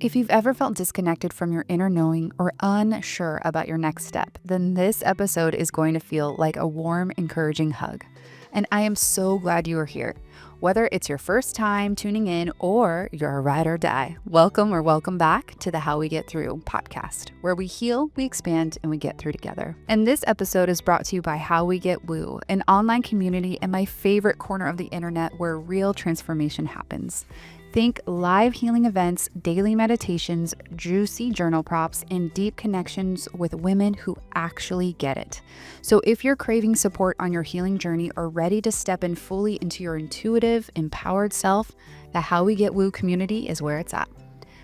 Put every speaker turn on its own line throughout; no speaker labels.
If you've ever felt disconnected from your inner knowing or unsure about your next step, then this episode is going to feel like a warm, encouraging hug. And I am so glad you are here. Whether it's your first time tuning in or you're a ride or die, welcome back to the How We Get Through podcast, where we heal, we expand, and we get through together. And this episode is brought to you by How We Get Woo, an online community and my favorite corner of the internet where real transformation happens. Think live healing events, daily meditations, juicy journal prompts, and deep connections with women who actually get it. So if you're craving support on your healing journey or ready to step in fully into your intuitive, empowered self, the How We Get Woo community is where it's at.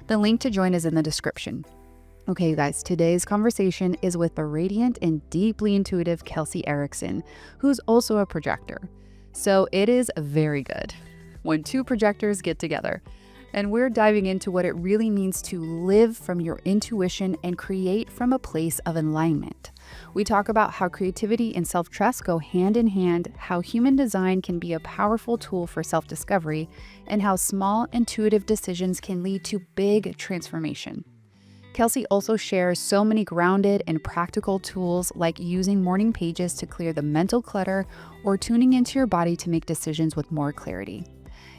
The link to join is in the description. Okay, you guys, today's conversation is with the radiant and deeply intuitive Kelsey Erickson, who's also a projector. So it is very good when two projectors get together. And we're diving into what it really means to live from your intuition and create from a place of alignment. We talk about how creativity and self-trust go hand in hand, how human design can be a powerful tool for self-discovery, and how small intuitive decisions can lead to big transformation. Kelsey also shares so many grounded and practical tools like using morning pages to clear the mental clutter or tuning into your body to make decisions with more clarity.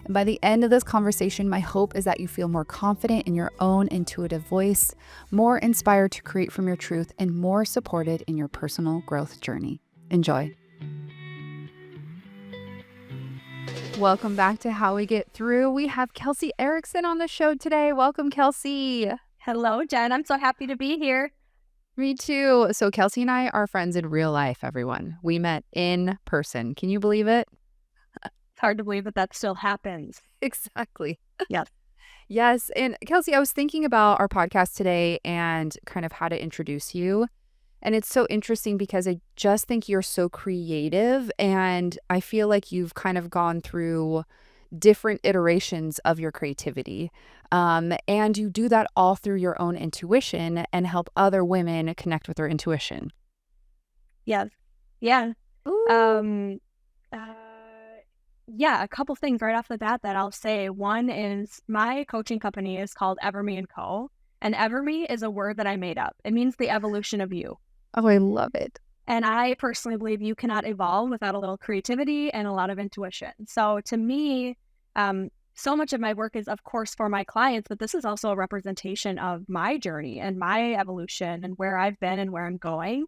And by the end of this conversation, my hope is that you feel more confident in your own intuitive voice, more inspired to create from your truth, and more supported in your personal growth journey. Enjoy. Welcome back to How We Get Through. We have Kelsey Erickson on the show today. Welcome, Kelsey.
Hello, Jen. I'm so happy to be here.
Me too. So Kelsey and I are friends in real life, everyone. We met in person. Can you believe it?
Hard to believe that still happens.
Exactly.
Yes.
Yes. And Kelsey, I was thinking about our podcast today and kind of how to introduce you. And it's so interesting because I just think you're so creative. And I feel like you've kind of gone through different iterations of your creativity. And you do that all through your own intuition and help other women connect with their intuition.
Yes. Yeah.
Ooh.
Yeah, a couple things right off the bat that I'll say. One is my coaching company is called Everme & Co. And Everme is a word that I made up. It means the evolution of you.
Oh, I love it.
And I personally believe you cannot evolve without a little creativity and a lot of intuition. So to me, so much of my work is, of course, for my clients, but this is also a representation of my journey and my evolution and where I've been and where I'm going.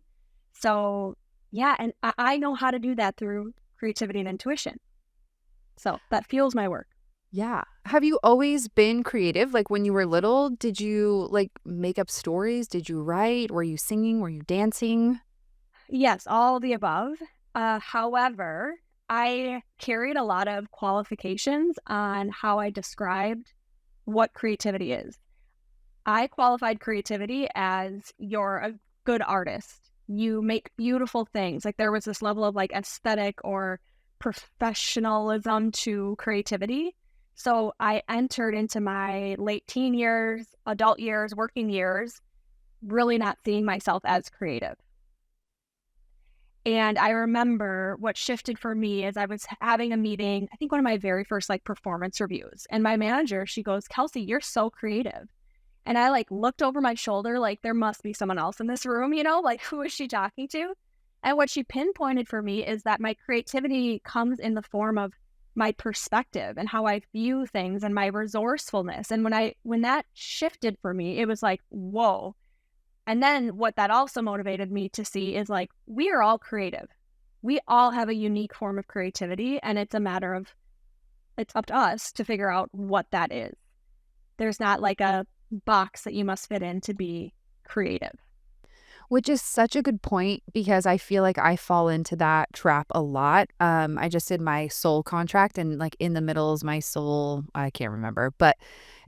So yeah, and I know how to do that through creativity and intuition. So that fuels my work.
Yeah. Have you always been creative? Like when you were little, did you like make up stories? Did you write? Were you singing? Were you dancing?
Yes, all of the above. However, I carried a lot of qualifications on how I described what creativity is. I qualified creativity as you're a good artist. You make beautiful things. Like there was this level of like aesthetic or professionalism to creativity. So I entered into my late teen years, adult years, working years, really not seeing myself as creative. And I remember what shifted for me is I was having a meeting, I think one of my very first like performance reviews. And my manager, she goes, "Kelsey, you're so creative." And I like looked over my shoulder, like there must be someone else in this room, like who is she talking to? And what she pinpointed for me is that my creativity comes in the form of my perspective and how I view things and my resourcefulness. And when that shifted for me, it was like, whoa. And then what that also motivated me to see is like, we are all creative. We all have a unique form of creativity, and it's up to us to figure out what that is. There's not like a box that you must fit in to be creative.
Which is such a good point because I feel like I fall into that trap a lot. I just did my soul contract and like in the middle is my soul. I can't remember, but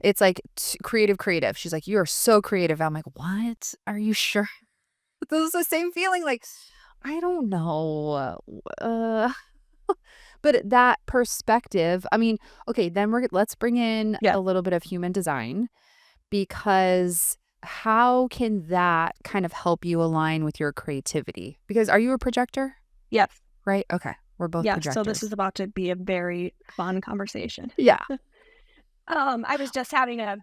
it's like creative. She's like, "You are so creative." I'm like, "What? Are you sure?" This is the same feeling. Like, I don't know. But that perspective, I mean, okay, then let's bring in a little bit of human design because how can that kind of help you align with your creativity? Because are you a projector?
Yes.
Right? Okay. We're both projectors.
So this is about to be a very fun conversation.
Yeah.
I was just having a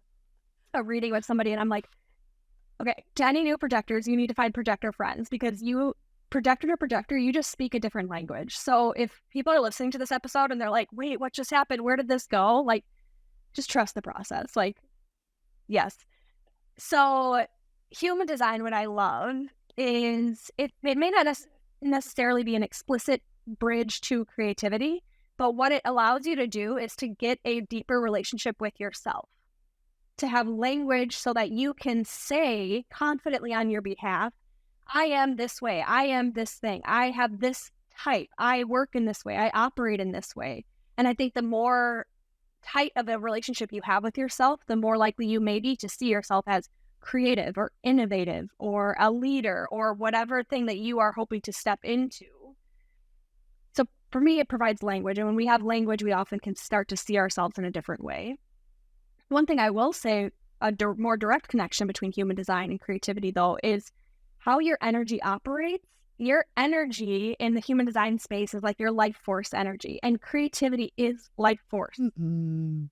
a reading with somebody and I'm like, okay, to any new projectors, you need to find projector friends because you, projector to projector, you just speak a different language. So if people are listening to this episode and they're like, wait, what just happened? Where did this go? Like, just trust the process. Like, yes. So human design, what I love is it may not necessarily be an explicit bridge to creativity, but what it allows you to do is to get a deeper relationship with yourself, to have language so that you can say confidently on your behalf, I am this way, I am this thing, I have this type, I work in this way, I operate in this way. And I think the more tight of a relationship you have with yourself, the more likely you may be to see yourself as creative or innovative or a leader or whatever thing that you are hoping to step into. So for me, it provides language. And when we have language, we often can start to see ourselves in a different way. One thing I will say, more direct connection between human design and creativity, though, is how your energy operates. Your energy in the human design space is like your life force energy, and creativity is life force.
Mm-hmm.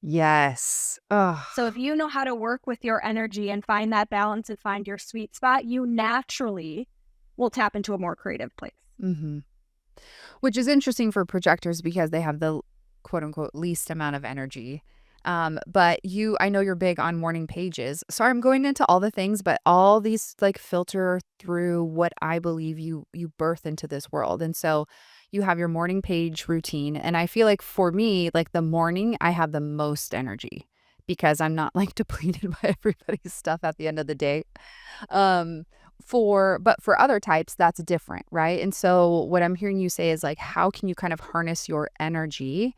Yes. Oh.
So if you know how to work with your energy and find that balance and find your sweet spot, you naturally will tap into a more creative place.
Mm-hmm. Which is interesting for projectors because they have the quote unquote least amount of energy. But I know you're big on morning pages. Sorry, I'm going into all the things, but all these like filter through what I believe you birth into this world. And so you have your morning page routine. And I feel like for me, like the morning, I have the most energy because I'm not like depleted by everybody's stuff at the end of the day. But for other types, that's different, right? And so what I'm hearing you say is like, how can you kind of harness your energy,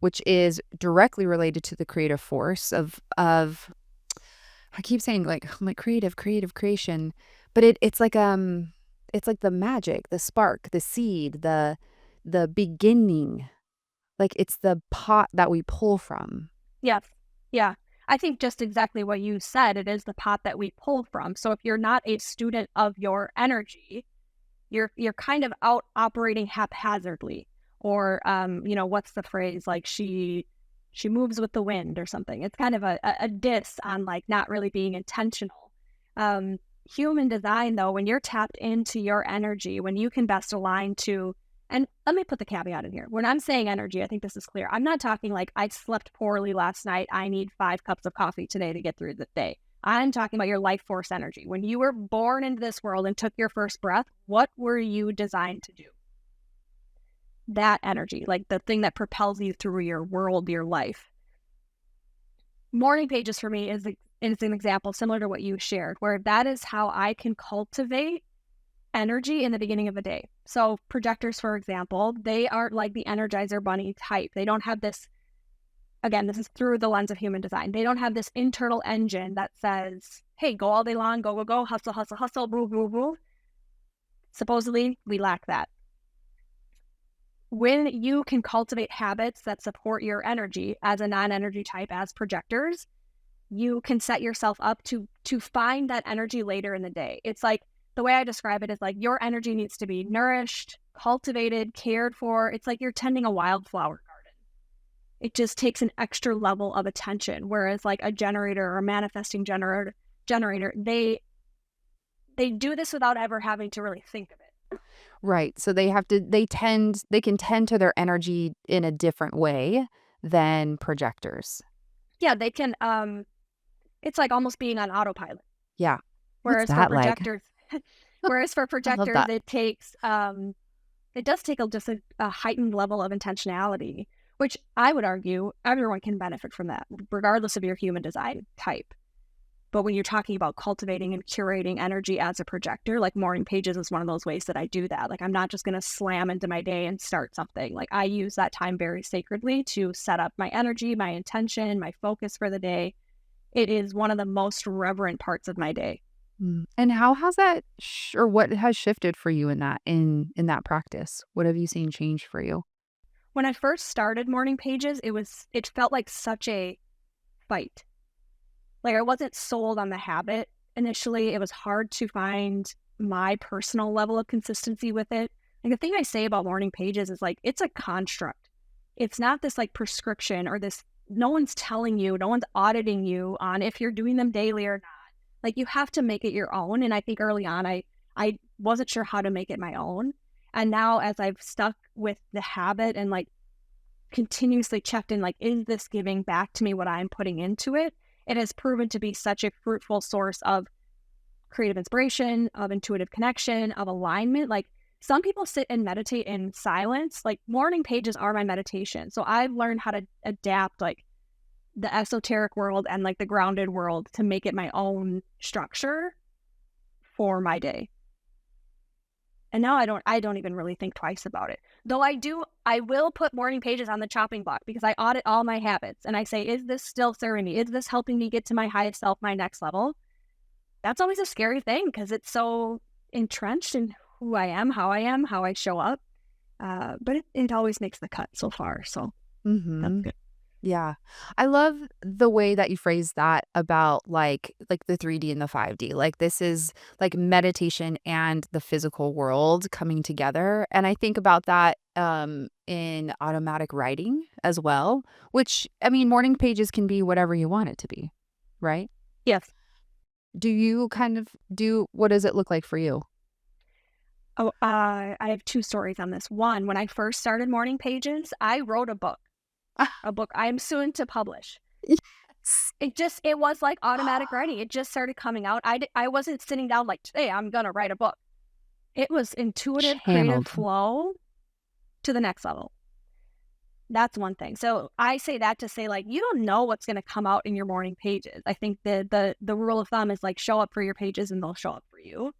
which is directly related to the creative force of I keep saying like I'm like creative creation, but it's like the magic, the spark, the seed, the beginning. Like it's the pot that we pull from.
Yes. Yeah. I think just exactly what you said, it is the pot that we pull from. So if you're not a student of your energy, you're kind of out operating haphazardly. Or what's the phrase? Like she moves with the wind or something. It's kind of a diss on like not really being intentional. Human design, though, when you're tapped into your energy, when you can best align to, and let me put the caveat in here. When I'm saying energy, I think this is clear. I'm not talking like I slept poorly last night. I need 5 cups of coffee today to get through the day. I'm talking about your life force energy. When you were born into this world and took your first breath, what were you designed to do? That energy, like the thing that propels you through your world, your life. Morning pages for me is an example similar to what you shared, where that is how I can cultivate energy in the beginning of a day. So projectors, for example, they aren't like the Energizer Bunny type. They don't have this, again, this is through the lens of human design. They don't have this internal engine that says, hey, go all day long, go, go, go, hustle, hustle, hustle, move, move, move. Supposedly, we lack that. When you can cultivate habits that support your energy as a non-energy type, as projectors, you can set yourself up to find that energy later in the day. It's like, the way I describe it is like your energy needs to be nourished, cultivated, cared for. It's like you're tending a wildflower garden. It just takes an extra level of attention. Whereas like a generator or a manifesting generator, they do this without ever having to really think of it.
Right. So they can tend to their energy in a different way than projectors.
Yeah, they can, it's like almost being on autopilot.
Yeah.
Whereas
What's that
for projectors,
I love that.
it takes, it does take a heightened level of intentionality, which I would argue everyone can benefit from that, regardless of your human design type. But when you're talking about cultivating and curating energy as a projector, like morning pages is one of those ways that I do that. Like I'm not just going to slam into my day and start something. Like I use that time very sacredly to set up my energy, my intention, my focus for the day. It is one of the most reverent parts of my day.
And how has that or what has shifted for you in that practice? What have you seen change for you?
When I first started morning pages, it felt like such a fight. Like I wasn't sold on the habit initially. It was hard to find my personal level of consistency with it. And the thing I say about morning pages is like, it's a construct. It's not this like prescription or this no one's telling you, no one's auditing you on if you're doing them daily or not. Like, you have to make it your own. And I think early on, I wasn't sure how to make it my own. And now as I've stuck with the habit and like continuously checked in, like, is this giving back to me what I'm putting into it? It has proven to be such a fruitful source of creative inspiration, of intuitive connection, of alignment. Like, some people sit and meditate in silence. Like, morning pages are my meditation. So I've learned how to adapt like the esoteric world and like the grounded world to make it my own structure for my day. And now I don't even really think twice about it. Though I will put morning pages on the chopping block because I audit all my habits and I say, is this still serving me? Is this helping me get to my highest self, my next level? That's always a scary thing because it's so entrenched in who I am, how I show up. But it always makes the cut so far. So that's good.
Yeah. I love the way that you phrase that about like the 3D and the 5D. Like this is like meditation and the physical world coming together. And I think about that in automatic writing as well, which I mean morning pages can be whatever you want it to be, right?
Yes.
Do you kind of what does it look like for you?
Oh, I have two stories on this. One, when I first started morning pages, I wrote a book I am soon to publish.
Yes.
It was like automatic writing. It just started coming out. I wasn't sitting down like, today I'm going to write a book. It was intuitive, creative
Channeled.
flow to the next level. That's one thing. So I say that to say, like, you don't know what's going to come out in your morning pages. I think the rule of thumb is like, show up for your pages and they'll show up for you.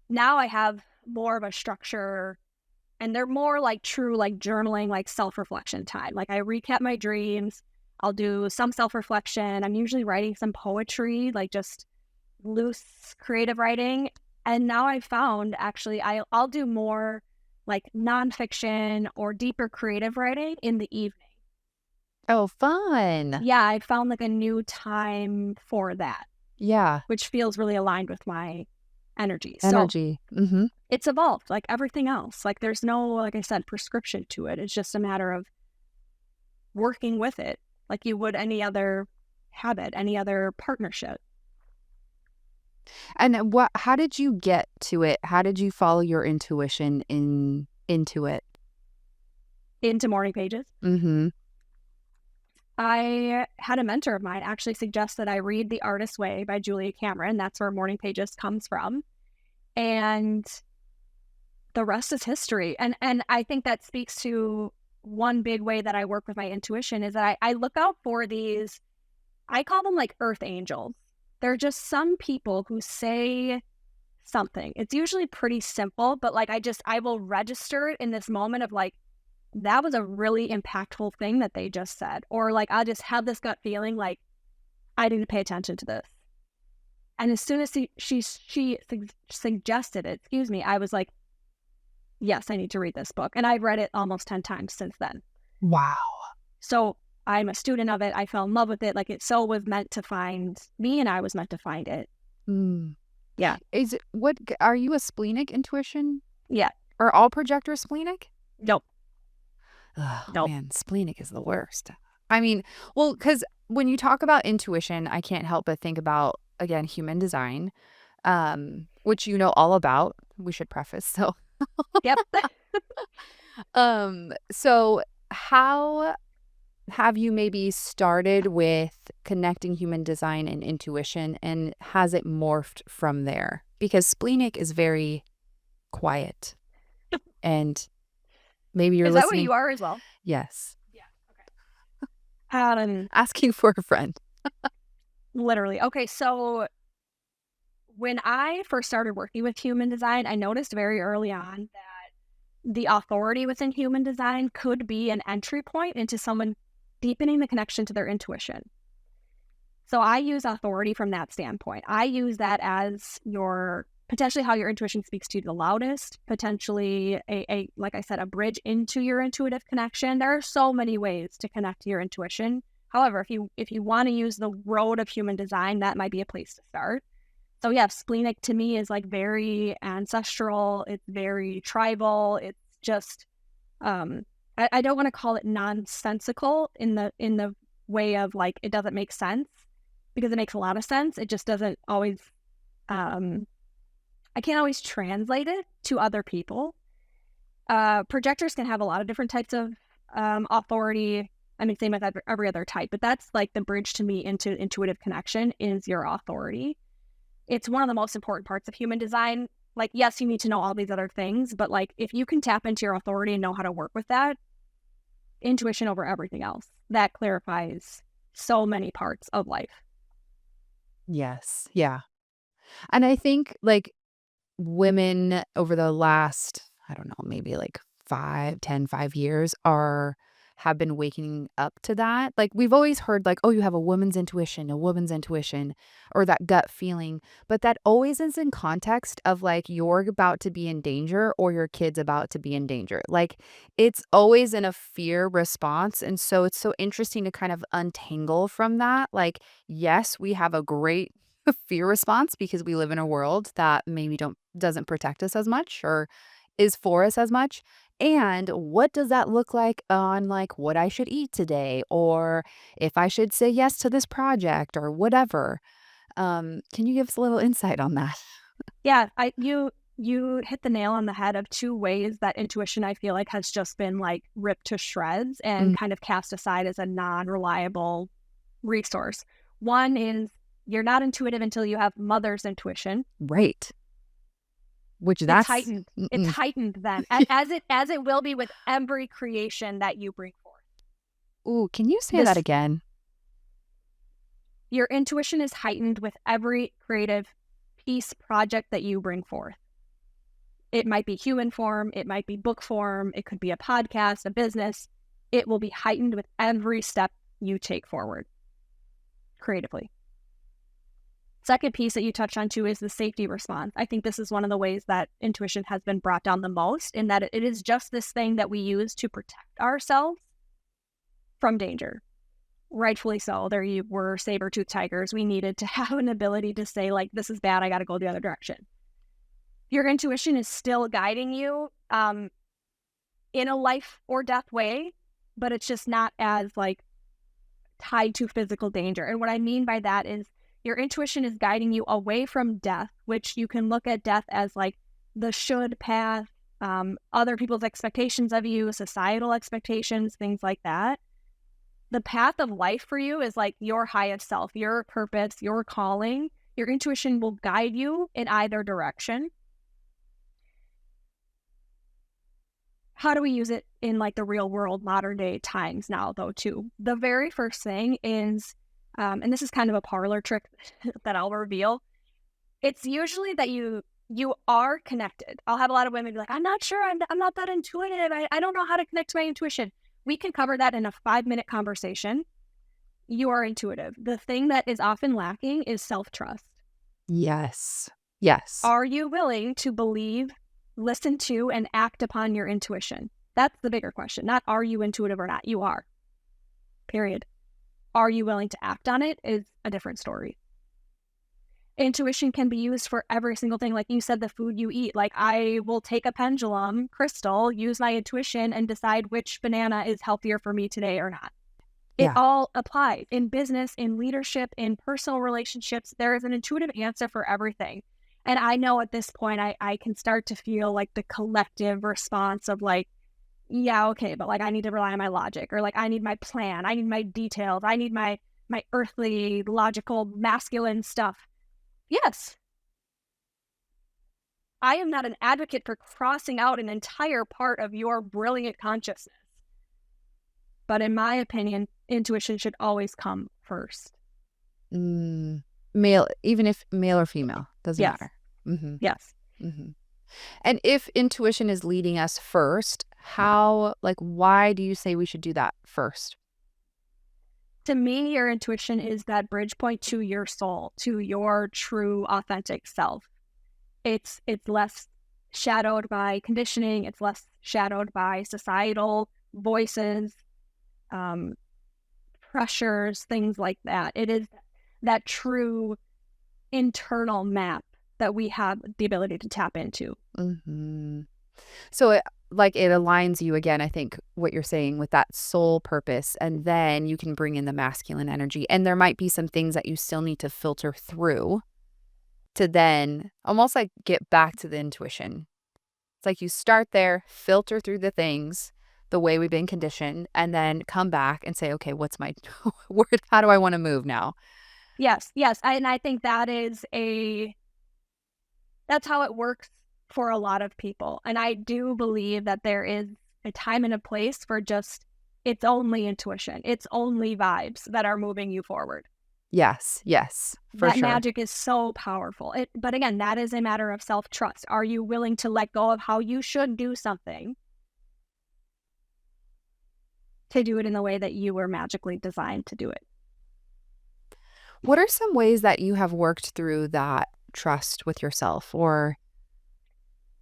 Now I have more of a structure and they're more like true, like journaling, like self-reflection time. Like, I recap my dreams. I'll do some self-reflection. I'm usually writing some poetry, like just loose creative writing. And now I've found actually I'll do more like nonfiction or deeper creative writing in the evening.
Oh, fun.
Yeah, I found like a new time for that,
Yeah.
which feels really aligned with my energy. So
Energy. Mm-hmm.
it's evolved like everything else. Like, there's no, like I said, prescription to it. It's just a matter of working with it like you would any other habit, any other partnership.
And how did you get to it? How did you follow your intuition into it?
Into morning pages.
Mhm.
I had a mentor of mine actually suggest that I read The Artist's Way by Julia Cameron. That's where morning pages comes from. And the rest is history. And I think that speaks to one big way that I work with my intuition is that I look out for these, I call them like earth angels. They're just some people who say something. It's usually pretty simple, but like I will register it in this moment of like, that was a really impactful thing that they just said. Or like, I'll just have this gut feeling like, I didn't pay attention to this. And as soon as she suggested it, I was like, yes, I need to read this book. And I've read it almost 10 times since then.
Wow.
So I'm a student of it. I fell in love with it. Like, it so was meant to find me and I was meant to find it.
Mm.
Yeah.
Are you a splenic intuition?
Yeah.
Are all projectors splenic?
Nope.
Oh,
Nope.
man, splenic is the worst. I mean, well, because when you talk about intuition, I can't help but think about, again, human design, which you know all about. We should preface. So,
Yep.
so how have you maybe started with connecting human design and intuition, and has it morphed from there? Because splenic is very quiet, and maybe you're
Is that what
listening.
you are as well?
Yes.
Yeah. Okay.
Asking for a friend.
Literally. Okay. So when I first started working with human design, I noticed very early on that the authority within human design could be an entry point into someone deepening the connection to their intuition. So I use authority from that standpoint. I use that as potentially how your intuition speaks to you the loudest, potentially like I said, a bridge into your intuitive connection. There are so many ways to connect to your intuition. However, if you want to use the road of human design, that might be a place to start. So yeah, splenic to me is like very ancestral. It's very tribal. It's just, I don't want to call it nonsensical in the way of like, it doesn't make sense, because it makes a lot of sense. It just doesn't always, I can't always translate it to other people. Projectors can have a lot of different types of authority. I mean, same with every other type, but that's like the bridge to me into intuitive connection is your authority. It's one of the most important parts of human design. Like, yes, you need to know all these other things, but like, if you can tap into your authority and know how to work with that, intuition over everything else, that clarifies so many parts of life.
Yes. Yeah. And I think like women over the last, I don't know, maybe like 5 years have been waking up to that. Like we've always heard like, oh, you have a woman's intuition, or that gut feeling. But that always is in context of like you're about to be in danger or your kid's about to be in danger. Like it's always in a fear response. And so it's so interesting to kind of untangle from that. Like, yes, we have a great fear response because we live in a world that maybe doesn't protect us as much or is for us as much. And what does that look like on like what I should eat today or if I should say yes to this project or whatever? Can you give us a little insight on that?
Yeah, you hit the nail on the head of two ways that intuition, I feel like, has just been like ripped to shreds and
Mm,
kind of cast aside as a non-reliable resource. One is you're not intuitive until you have mother's intuition.
right. Which
It's
that's
heightened. It's
mm-mm.
heightened then, as it will be with every creation that you bring forth.
Ooh, can you say that
This
again?
Your intuition is heightened with every creative piece project that you bring forth. It might be human form, it might be book form, it could be a podcast, a business. It will be heightened with every step you take forward creatively. Second piece that you touched on too is the safety response. I think this is one of the ways that intuition has been brought down the most, in that it is just this thing that we use to protect ourselves from danger. Rightfully so. There you were, saber-toothed tigers. We needed to have an ability to say, like, this is bad, I got to go the other direction. Your intuition is still guiding you in a life or death way, but it's just not as like tied to physical danger. And what I mean by that is your intuition is guiding you away from death, which you can look at death as like the should path, other people's expectations of you, societal expectations, things like that. The path of life for you is like your highest self, your purpose, your calling. Your intuition will guide you in either direction. How do we use it in like the real world, modern day times now, though, too? The very first thing is, and this is kind of a parlor trick that I'll reveal. It's usually that you are connected. I'll have a lot of women be like, I'm not sure. I'm not that intuitive. I don't know how to connect to my intuition. We can cover that in a 5-minute conversation. You are intuitive. The thing that is often lacking is self-trust.
Yes. Yes.
Are you willing to believe, listen to, and act upon your intuition? That's the bigger question. Not are you intuitive or not. You are. Period. Are you willing to act on it is a different story. Intuition can be used for every single thing. Like you said, the food you eat. Like I will take a pendulum crystal, use my intuition, and decide which banana is healthier for me today or not. It
Yeah.
all applies in business, in leadership, in personal relationships. There is an intuitive answer for everything. And I know at this point, I can start to feel like the collective response of like, yeah, okay, but like I need to rely on my logic, or like I need my plan, I need my details, I need my earthly, logical, masculine stuff. Yes, I am not an advocate for crossing out an entire part of your brilliant consciousness. But in my opinion, intuition should always come first.
Mm, male, even if male or female, doesn't
Yes.
matter. Mhm.
Yes.
Mhm. And if intuition is leading us first, why do you say we should do that first?
To me, your intuition is that bridge point to your soul, to your true authentic self. It's less shadowed by conditioning. It's less shadowed by societal voices, um, pressures, things like that. It is that true internal map that we have the ability to tap into.
Mhm. So, like it aligns you again, I think what you're saying with that soul purpose, and then you can bring in the masculine energy. And there might be some things that you still need to filter through to then almost like get back to the intuition. It's like you start there, filter through the things the way we've been conditioned, and then come back and say, okay, what's my word? How do I want to move now?
Yes, yes. And I think that's how it works for a lot of people. And I do believe that there is a time and a place for just, it's only intuition. It's only vibes that are moving you forward.
Yes, yes, for
That
sure.
magic is so powerful. But again, that is a matter of self-trust. Are you willing to let go of how you should do something to do it in the way that you were magically designed to do it?
What are some ways that you have worked through that trust with yourself, or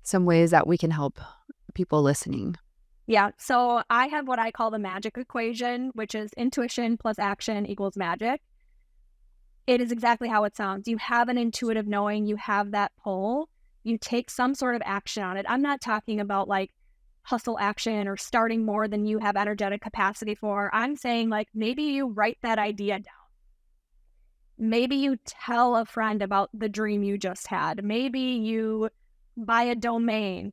some ways that we can help people listening?
Yeah. So I have what I call the magic equation, which is intuition plus action equals magic. It is exactly how it sounds. You have an intuitive knowing, you have that pull, you take some sort of action on it. I'm not talking about like hustle action or starting more than you have energetic capacity for. I'm saying like maybe you write that idea down. Maybe you tell a friend about the dream you just had. Maybe you buy a domain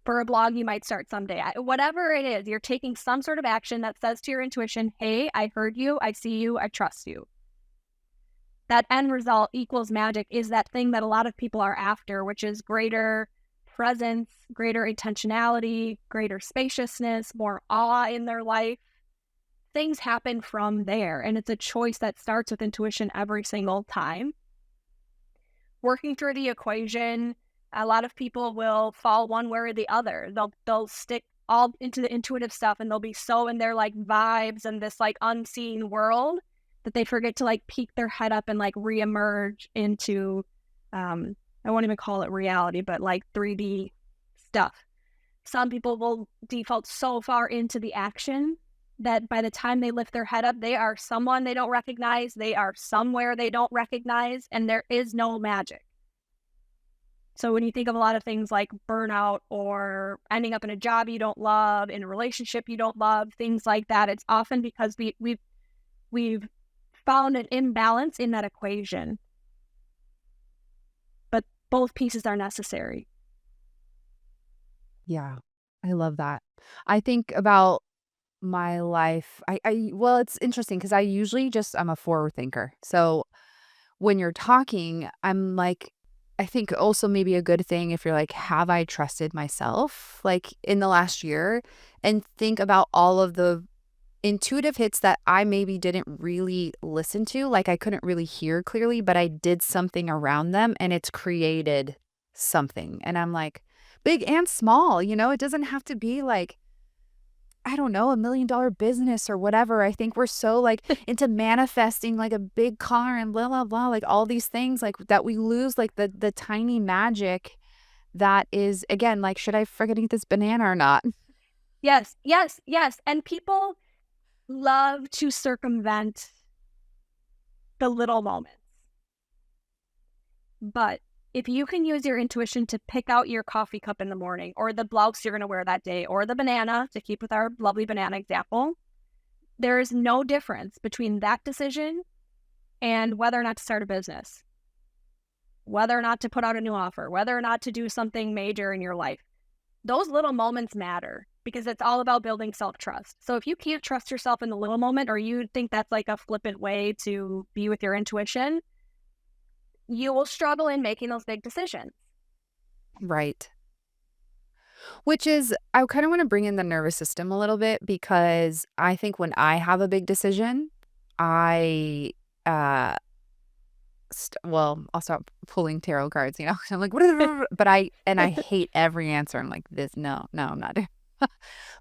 for a blog you might start someday. Whatever it is, you're taking some sort of action that says to your intuition, hey, I heard you, I see you, I trust you. That end result equals magic is that thing that a lot of people are after, which is greater presence, greater intentionality, greater spaciousness, more awe in their life. Things happen from there. And it's a choice that starts with intuition every single time. Working through the equation, a lot of people will fall one way or the other. They'll stick all into the intuitive stuff and they'll be so in their like vibes and this like unseen world that they forget to like peek their head up and like reemerge into I won't even call it reality, but like 3D stuff. Some people will default so far into the action that by the time they lift their head up, they are someone they don't recognize, they are somewhere they don't recognize, and there is no magic. So when you think of a lot of things like burnout or ending up in a job you don't love, in a relationship you don't love, things like that, it's often because we've found an imbalance in that equation. But both pieces are necessary.
Yeah, I love that. I think about my life. Well, it's interesting because I usually just, I'm a forward thinker. So when you're talking, I'm like, I think also maybe a good thing if you're like, have I trusted myself like in the last year? And think about all of the intuitive hits that I maybe didn't really listen to, like I couldn't really hear clearly, but I did something around them and it's created something. And I'm like, big and small, it doesn't have to be like, I don't know, $1 million business or whatever. I think we're so like into manifesting like a big car and blah, blah, blah, like all these things like that we lose like the tiny magic that is, again, like, should I freaking eat this banana or not?
Yes, yes, yes. And people love to circumvent the little moments. But if you can use your intuition to pick out your coffee cup in the morning or the blouse you're going to wear that day or the banana, to keep with our lovely banana example, there is no difference between that decision and whether or not to start a business, whether or not to put out a new offer, whether or not to do something major in your life. Those little moments matter because it's all about building self-trust. So if you can't trust yourself in the little moment, or you think that's like a flippant way to be with your intuition, you will struggle in making those big decisions.
Right. Which is, I kind of want to bring in the nervous system a little bit because I think when I have a big decision, I, uh, well, I'll stop pulling tarot cards, I'm like, but I hate every answer. I'm like, this, no, no, I'm not doing.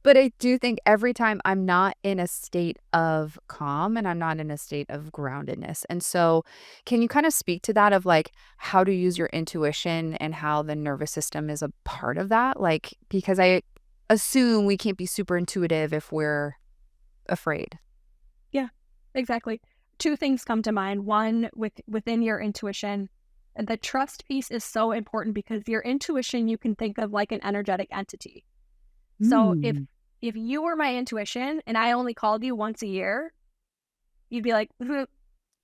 But I do think every time I'm not in a state of calm and I'm not in a state of groundedness. And so, can you kind of speak to that of like how to use your intuition and how the nervous system is a part of that? Like, because I assume we can't be super intuitive if we're afraid.
Yeah, exactly. Two things come to mind. One, within your intuition, the trust piece is so important because your intuition you can think of like an energetic entity. So
Mm.
if you were my intuition and I only called you once a year, you'd be like,
I'm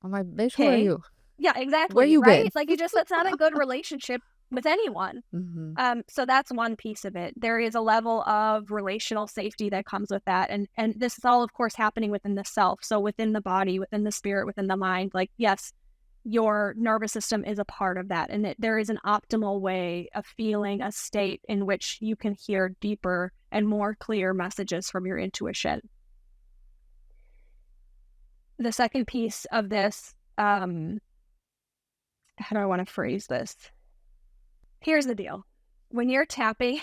like, bitch, who are
okay.
you?
Yeah,
Where
exactly.
you
Right?
been?
Like that's not a good relationship with anyone.
Hmm.
So that's one piece of it. There is a level of relational safety that comes with that. And this is all, of course, happening within the self. So within the body, within the spirit, within the mind, like, yes, your nervous system is a part of that. And there is an optimal way of feeling a state in which you can hear deeper and more clear messages from your intuition. The second piece of this, how do I want to phrase this? Here's the deal. When you're tapping,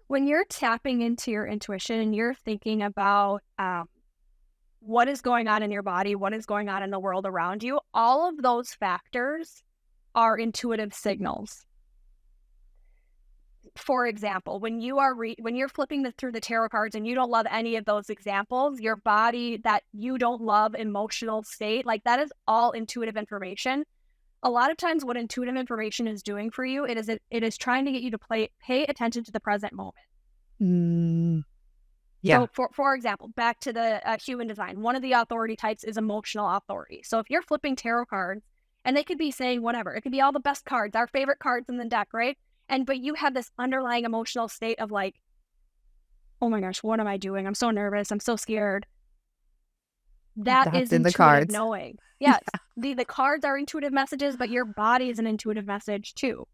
when you're tapping into your intuition and you're thinking about what is going on in your body, what is going on in the world around you, all of those factors are intuitive signals. For example, when you are when you're flipping through the tarot cards and you don't love any of those examples, your body, that you don't love emotional state, like that is all intuitive information. A lot of times what intuitive information is doing for you, it is trying to get you to pay attention to the present moment.
Mm. Yeah.
So for example, back to the human design, one of the authority types is emotional authority. So if you're flipping tarot cards, and they could be saying whatever, it could be all the best cards, our favorite cards in the deck, right? But you have this underlying emotional state of like, oh my gosh, what am I doing? I'm so nervous. I'm so scared. That
That's
is
in the
intuitive
cards.
knowing. Yes, the cards are intuitive messages, but your body is an intuitive message too.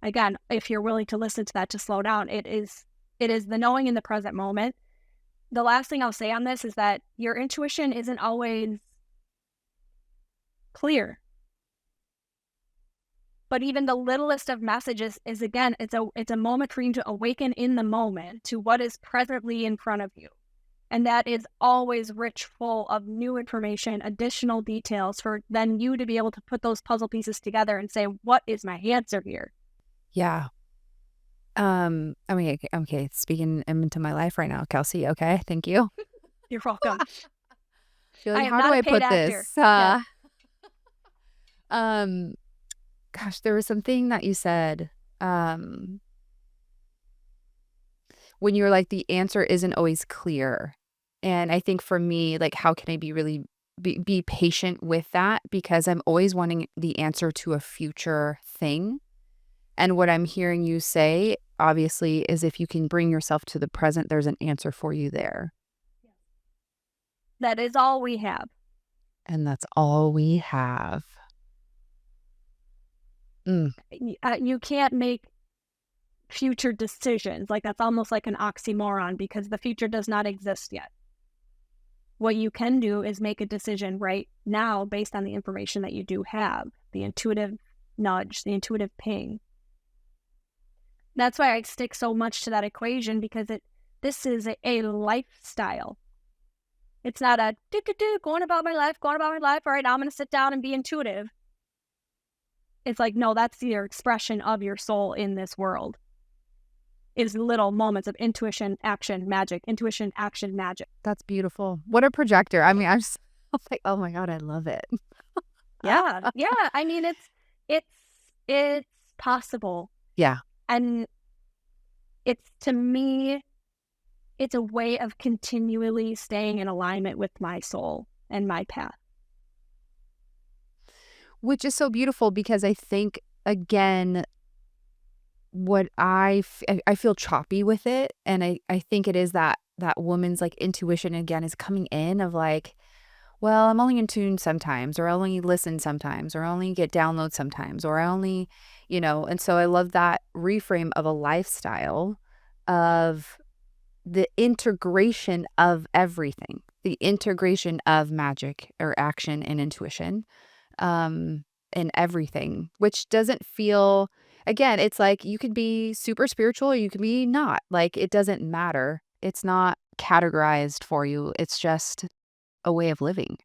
Again, if you're willing to listen to that, to slow down, it is the knowing in the present moment. The last thing I'll say on this is that your intuition isn't always clear. But even the littlest of messages is again, it's a moment for you to awaken in the moment to what is presently in front of you. And that is always rich, full of new information, additional details for then you to be able to put those puzzle pieces together and say, what is my answer here?
Yeah. I mean, okay, speaking into my life right now, Kelsey. Okay, thank you.
You're welcome.
You're
I
like,
am
how do
not a
I
paid
put
actor.
this?
Yes.
Um, gosh, there was something that you said, um, when you were like, the answer isn't always clear. And I think for me, like, how can I be really be patient with that? Because I'm always wanting the answer to a future thing. And what I'm hearing you say, obviously, is if you can bring yourself to the present, there's an answer for you there.
That is all we have.
And that's all we have. Mm.
You can't make future decisions. Like that's almost like an oxymoron because the future does not exist yet. What you can do is make a decision right now based on the information that you do have, the intuitive nudge, the intuitive ping. That's why I stick so much to that equation because this is a lifestyle. It's not a going about my life. All right, now I'm going to sit down and be intuitive. It's like, no, that's your expression of your soul in this world. Is little moments of intuition, action, magic, intuition, action, magic.
That's beautiful. What a projector. I mean, I'm like, oh my God, I love it.
Yeah. Yeah. I mean, it's possible.
Yeah.
And to me, it's a way of continually staying in alignment with my soul and my path.
Which is so beautiful because I think, again, what I feel choppy with it. And I think it is that woman's like intuition again is coming in of like, well, I'm only in tune sometimes, or I only listen sometimes, or I only get downloads sometimes, or I only, and so I love that reframe of a lifestyle of the integration of everything, the integration of magic or action and intuition, um, in everything, which doesn't feel, again, it's like you could be super spiritual or you can be not. Like it doesn't matter. It's not categorized for you. It's just a way of living.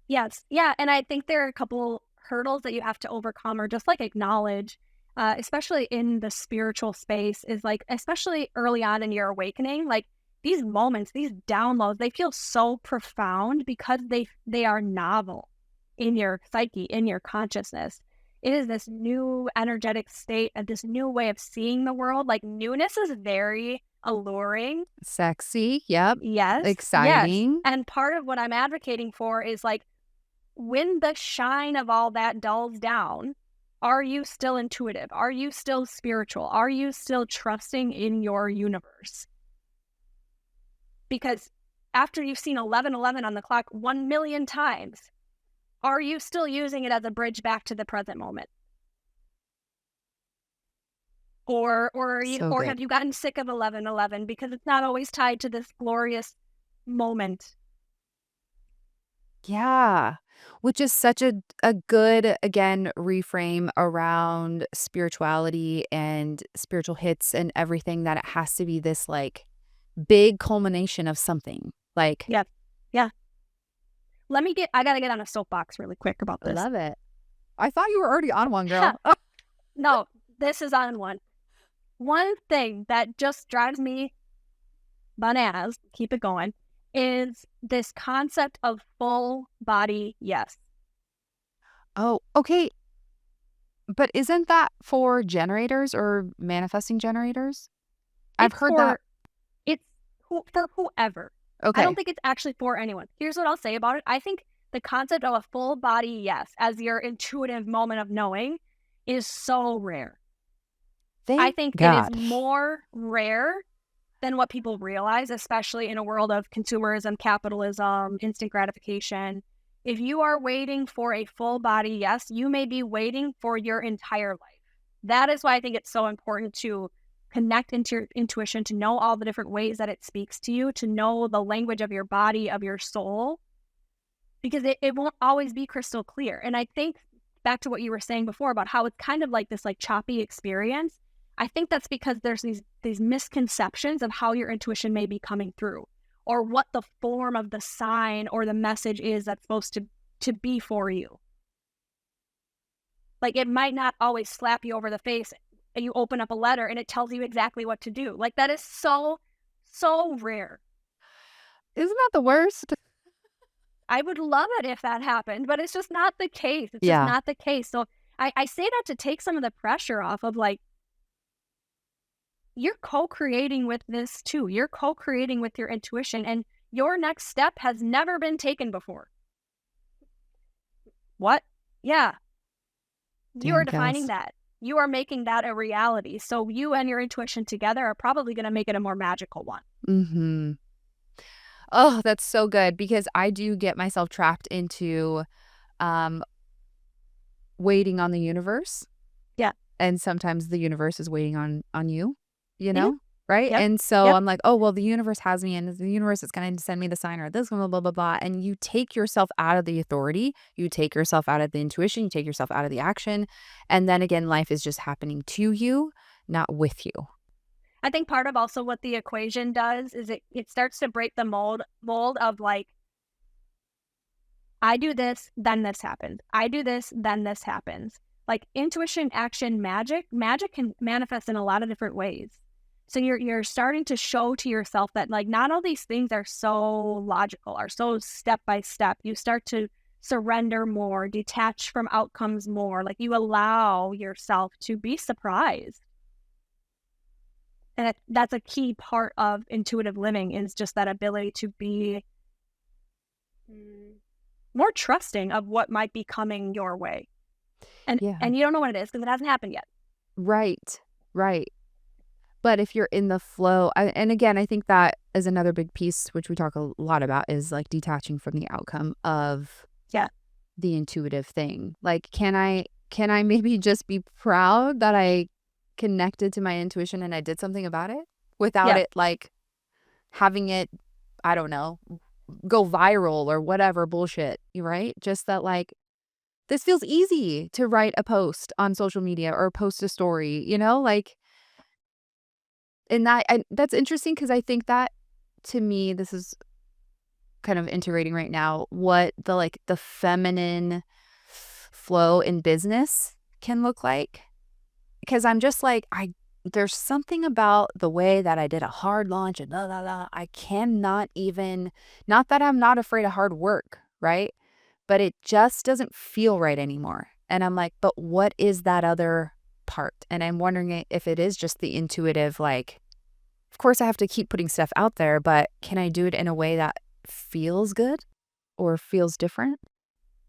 Yes. Yeah. And I think there are a couple hurdles that you have to overcome or just like acknowledge, especially in the spiritual space, is like, especially early on in your awakening, like these moments, these downloads, they feel so profound because they are novel in your psyche, in your consciousness. It is this new energetic state and this new way of seeing the world. Like newness is very alluring.
Sexy. Yep.
Yes, yes.
Exciting.
And part of what I'm advocating for is like when the shine of all that dulls down, are you still intuitive? Are you still spiritual? Are you still trusting in your universe? Because after you've seen 11:11 on the clock 1 million times, are you still using it as a bridge back to the present moment?
So
Or
good.
have you gotten sick of 11:11 because it's not always tied to this glorious moment?
Yeah. Which is such a good, again, reframe around spirituality and spiritual hits and everything that it has to be this like big culmination of something. Like,
Yeah. Yeah. I gotta get on a soapbox really quick about this.
love it. I thought you were already on one, girl. Oh,
No, this is on one. One thing that just drives me bananas, keep it going, is this concept of full body yes.
oh, okay. But isn't that for generators or manifesting generators? I've
It's
heard that.
for it's for whoever. I don't
Okay.
think it's actually for anyone. Here's what I'll say about it. I think the concept of a full body yes as your intuitive moment of knowing is so rare. I
Thank
think it is
God.
more rare than what people realize, especially in a world of consumerism, capitalism, instant gratification. If you are waiting for a full body yes, you may be waiting for your entire life. That is why I think it's so important to connect into your intuition, to know all the different ways that it speaks to you, to know the language of your body, of your soul, because it won't always be crystal clear. And I think back to what you were saying before about how it's kind of like this like choppy experience. I think that's because there's these misconceptions of how your intuition may be coming through or what the form of the sign or the message is that's supposed to be for you. Like it might not always slap you over the face and you open up a letter and it tells you exactly what to do. Like that is so rare.
Isn't that the worst?
I would love it if that happened, but it's just not the case. It's just
Yeah.
not the case. So I say that to take some of the pressure off of like, you're co-creating with this too. You're co-creating with your intuition and your next step has never been taken before. What? Yeah. You are
Damn,
defining
Kels.
that. You are making that a reality. So you and your intuition together are probably going to make it a more magical one.
Mhm. Oh, that's so good because I do get myself trapped into, um, waiting on the universe,
Yeah.
and sometimes the universe is waiting on you, you
Yeah.
know, right?
Yep.
And so
Yep.
I'm like, "Oh, well, the universe has me, and the universe is gonna send me the sign or this, blah, blah, blah, blah," and you take yourself out of the authority, you take yourself out of the intuition, you take yourself out of the action, and then again, life is just happening to you, not with you.
I think part of also what the equation does is it starts to break the mold of like, I do this, then this happens. I do this, then this happens. Like intuition, action, magic can manifest in a lot of different ways. So you're starting to show to yourself that like not all these things are so logical, are so step by step. You start to surrender more, detach from outcomes more. Like you allow yourself to be surprised. And that's a key part of intuitive living is just that ability to be more trusting of what might be coming your way.
Yeah.
And you don't know what it is because it hasn't happened yet.
Right. Right. But if you're in the flow and again, I think that is another big piece, which we talk a lot about, is, like, detaching from the outcome of
Yeah.
the intuitive thing. Like, can I maybe just be proud that I connected to my intuition and I did something about it without
Yeah.
it, like, having it, I don't know, go viral or whatever bullshit, you right? Just that, like, this feels easy to write a post on social media or post a story, like, and that's interesting because I think that to me, this is kind of integrating right now what the feminine flow in business can look like. Because I'm just like, there's something about the way that I did a hard launch and la la la. I cannot even, not that I'm not afraid of hard work, right? But it just doesn't feel right anymore. And I'm like, but what is that other part? And I'm wondering if it is just the intuitive, like, of course I have to keep putting stuff out there, but can I do it in a way that feels good or feels different?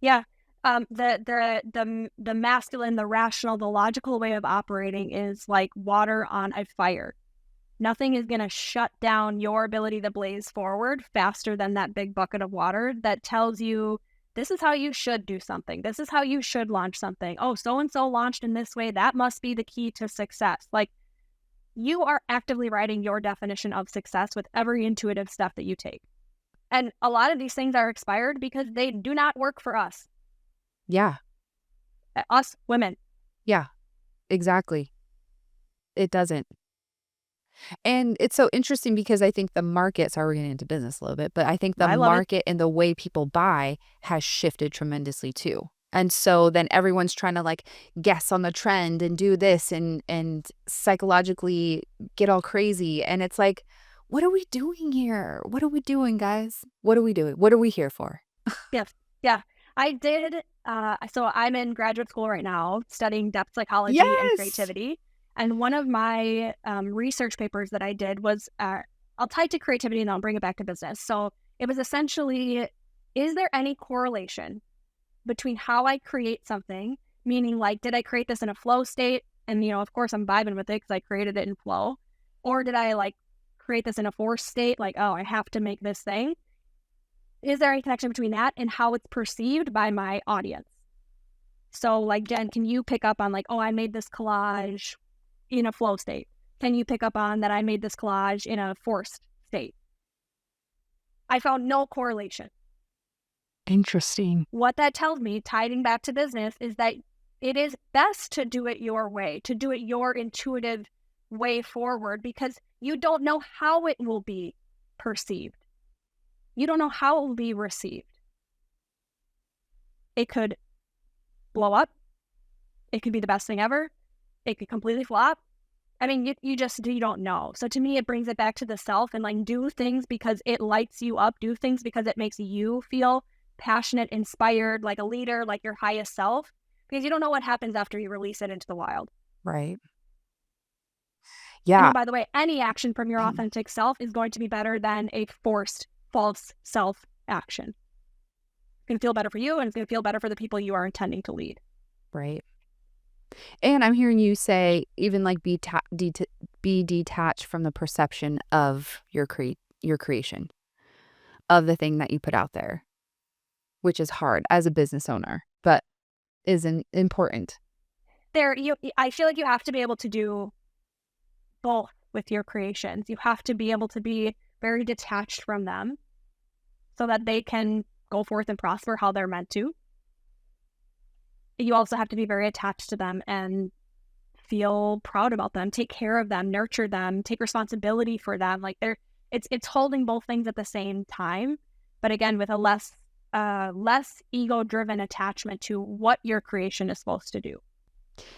Yeah. The masculine, the rational, the logical way of operating is like water on a fire. Nothing is going to shut down your ability to blaze forward faster than that big bucket of water that tells you this is how you should do something. This is how you should launch something. Oh, so and so launched in this way. That must be the key to success. Like, you are actively writing your definition of success with every intuitive step that you take. And a lot of these things are expired because they do not work for us.
Yeah.
Us women.
Yeah, exactly. It doesn't. And it's so interesting because I think the market, sorry, we're getting into business a little bit, but I think the
I love it.
market and the way people buy has shifted tremendously too. And so then everyone's trying to like guess on the trend and do this and psychologically get all crazy. And it's like, what are we doing here? What are we doing, guys? What are we doing? What are we here for?
Yes. Yeah. I did. So I'm in graduate school right now studying depth psychology and
Yes.
creativity. And one of my research papers that I did was I'll tie it to creativity and I'll bring it back to business. So it was essentially, is there any correlation between how I create something, meaning like, did I create this in a flow state? And, of course I'm vibing with it because I created it in flow. Or did I like create this in a forced state? Like, oh, I have to make this thing. Is there any connection between that and how it's perceived by my audience? So like, Jen, can you pick up on like, oh, I made this collage in a flow state? Can you pick up on that I made this collage in a forced state? I found no correlation.
Interesting.
What that tells me, tying back to business, is that it is best to do it your way, to do it your intuitive way forward, because you don't know how it will be perceived. You don't know how it will be received. It could blow up. It could be the best thing ever. It could completely flop. I mean, you don't know. So to me, it brings it back to the self and like, do things because it lights you up. Do things because it makes you feel passionate, inspired, like a leader, like your highest self, because you don't know what happens after you release it into the wild.
Right.
And
Yeah.
oh, by the way, any action from your authentic self is going to be better than a forced, false self action. It's going to feel better for you, and it's going to feel better for the people you are intending to lead.
Right. And I'm hearing you say even like be detached from the perception of your creation, of the thing that you put out there, which is hard as a business owner, but isn't important.
I feel like you have to be able to do both with your creations. You have to be able to be very detached from them so that they can go forth and prosper how they're meant to. You also have to be very attached to them and feel proud about them, take care of them, nurture them, take responsibility for them. Like it's holding both things at the same time, but again, with a less ego-driven attachment to what your creation is supposed to do.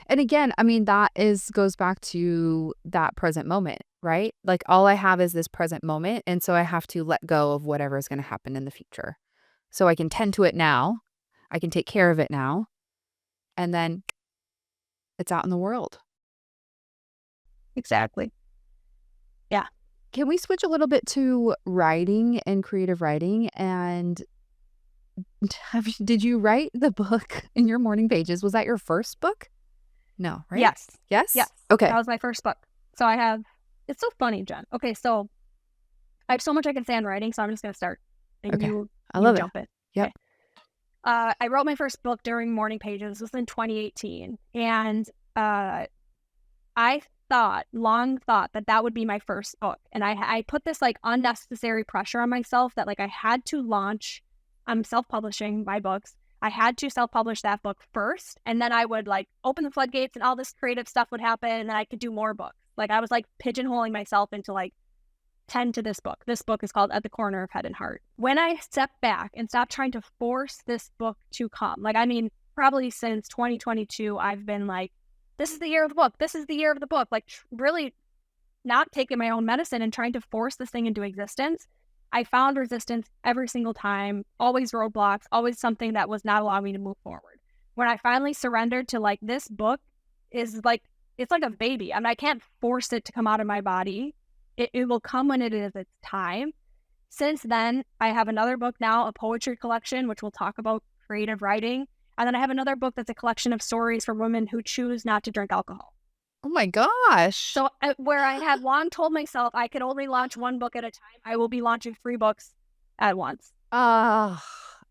And again, I mean, goes back to that present moment, right? Like all I have is this present moment. And so I have to let go of whatever is going to happen in the future. So I can tend to it now. I can take care of it now. And then it's out in the world.
Exactly. Yeah.
Can we switch a little bit to writing and creative writing? And did you write the book in your morning pages? Was that your first book? No, right?
Yes.
Yes?
Yes.
Okay.
That was my first book. So it's so funny, Jen. Okay, so I have so much I can say on writing, so I'm just going to start. And
Okay.
you
I
jump
it.
in.
Yep.
Okay. I wrote my first book during Morning Pages. This was in 2018. And I long thought that would be my first book. And I put this like unnecessary pressure on myself that like I had to launch. I'm self-publishing my books. I had to self-publish that book first. And then I would like open the floodgates and all this creative stuff would happen. And then I could do more books. Like I was like pigeonholing myself into like 10 to this book. This book is called At the Corner of Head and Heart. When I stepped back and stopped trying to force this book to come, like, I mean, probably since 2022, I've been like, this is the year of the book. This is the year of the book. Like really not taking my own medicine and trying to force this thing into existence. I found resistance every single time, always roadblocks, always something that was not allowing me to move forward. When I finally surrendered to like, this book is like, it's like a baby. I mean, I can't force it to come out of my body. It will come when it is its time. Since then, I have another book now, a poetry collection, which will talk about creative writing. And then I have another book that's a collection of stories for women who choose not to drink alcohol.
Oh my gosh.
So where I had long told myself I could only launch one book at a time, I will be launching 3 books at once.
Oh,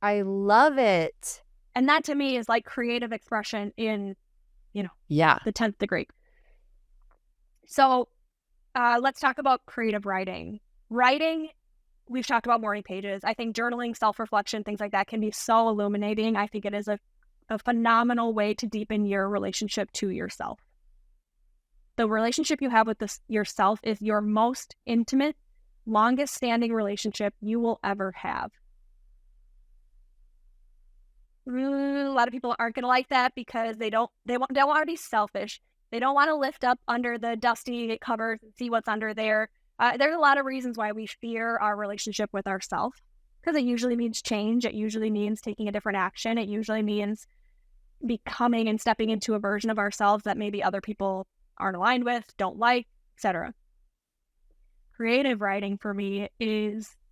I love it.
And that to me is like creative expression in,
Yeah.
the 10th degree. So let's talk about creative writing. Writing, we've talked about morning pages. I think journaling, self-reflection, things like that can be so illuminating. I think it is a phenomenal way to deepen your relationship to yourself. The relationship you have with yourself is your most intimate, longest standing relationship you will ever have. A lot of people aren't going to like that because they don't want to be selfish. They don't want to lift up under the dusty covers and see what's under there. There's a lot of reasons why we fear our relationship with ourselves, because it usually means change. It usually means taking a different action. It usually means becoming and stepping into a version of ourselves that maybe other people aren't aligned with, don't like, etc. Creative writing for me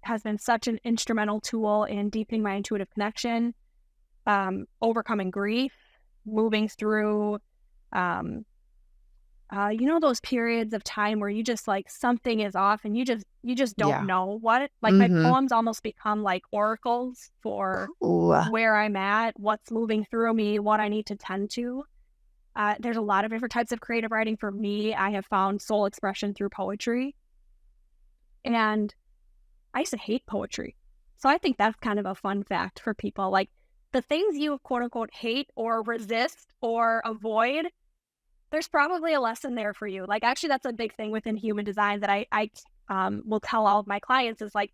has been such an instrumental tool in deepening my intuitive connection, overcoming grief, moving through, those periods of time where you just like something is off and you just don't know what. Like my poems almost become like oracles for
Ooh.
where I'm at, what's moving through me, what I need to tend to. There's a lot of different types of creative writing. For me, I have found soul expression through poetry. And I used to hate poetry. So I think that's kind of a fun fact for people. Like the things you quote unquote hate or resist or avoid, there's probably a lesson there for you. Like actually that's a big thing within human design that I will tell all of my clients is like,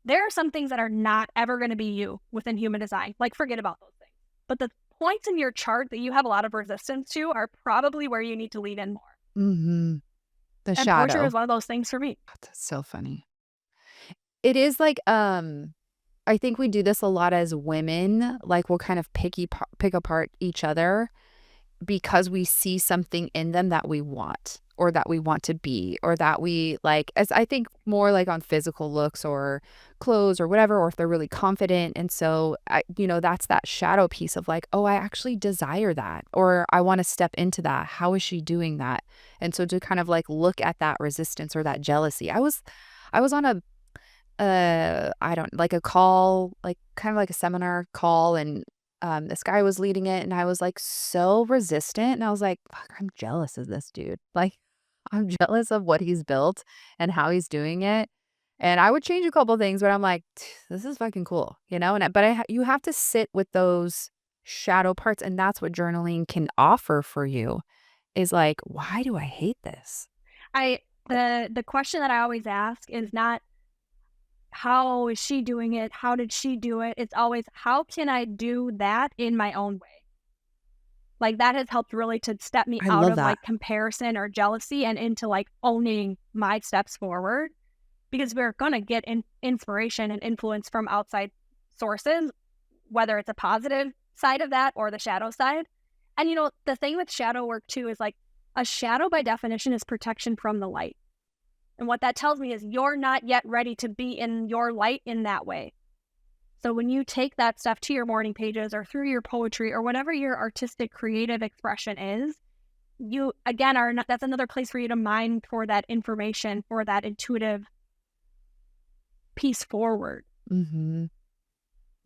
there are some things that are not ever going to be you within human design. Like forget about those things. But the points in your chart that you have a lot of resistance to are probably where you need to lean in more.
Mm-hmm. The
And
shadow.
poetry is one of those things for me.
That's so funny. It is like, I think we do this a lot as women. Like we'll kind of pick apart each other because we see something in them that we want or that we want to be or that we like, as I think more like on physical looks or clothes or whatever, or if they're really confident. And so, that's that shadow piece of like, oh, I actually desire that, or I want to step into that. How is she doing that? And so to kind of like look at that resistance or that jealousy. I was on I don't like a call, like kind of like a seminar call, and this guy was leading it and I was like so resistant and I was like, fuck, I'm jealous of this dude. Like I'm jealous of what he's built and how he's doing it. And I would change a couple things, but I'm like, this is fucking cool, you have to sit with those shadow parts, and that's what journaling can offer for you is like, why do I hate this?
The question that I always ask is not how is she doing it? How did she do it? It's always, how can I do that in my own way? Like that has helped really to step me
I
out
love
of
that.
like comparison or jealousy and into like owning my steps forward, because we're going to get inspiration and influence from outside sources, whether it's a positive side of that or the shadow side. And the thing with shadow work too is like a shadow by definition is protection from the light. And what that tells me is you're not yet ready to be in your light in that way. So when you take that stuff to your morning pages or through your poetry or whatever your artistic creative expression is, you again are not, that's another place for you to mine for that information, for that intuitive piece forward.
Mm-hmm.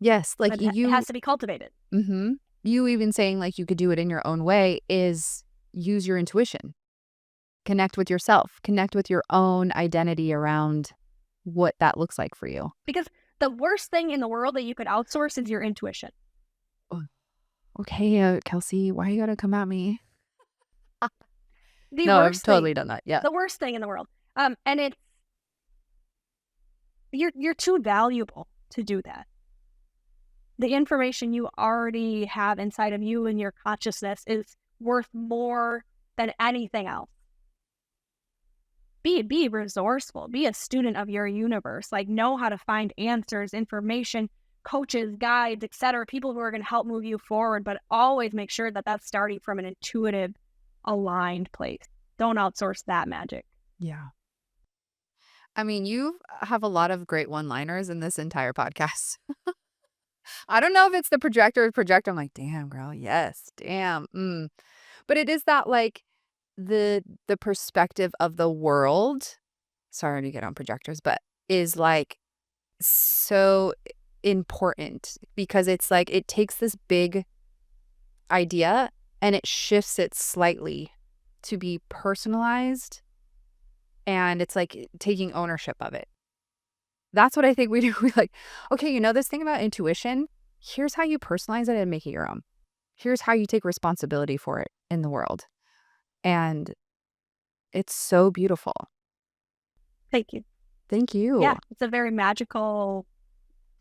Yes, like
But it has to be cultivated.
Mm-hmm. You even saying like you could do it in your own way is use your intuition. Connect with yourself. Connect with your own identity around what that looks like for you.
Because the worst thing in the world that you could outsource is your intuition.
Okay, Kelsey, why you gotta come at me?
The
No, I've
worst
totally
thing,
done that. Yeah.
the worst thing in the world. And it's you're too valuable to do that. The information you already have inside of you and your consciousness is worth more than anything else. Be resourceful, be a student of your universe, like know how to find answers, information, coaches, guides, etc., people who are going to help move you forward, but always make sure that that's starting from an intuitive, aligned place. Don't outsource that magic.
Yeah. I mean, you have a lot of great one-liners in this entire podcast. I don't know if it's the projector. I'm like, damn, girl, yes, damn. But it is that like the perspective of the world. Sorry to get on projectors, but is like so important because it's like it takes this big idea and it shifts it slightly to be personalized, and it's like taking ownership of it. That's what I think we do. We like, okay, this thing about intuition, here's how you personalize it and make it your own. Here's how you take responsibility for it in the world. And it's so beautiful.
Thank you.
Thank you.
Yeah, it's a very magical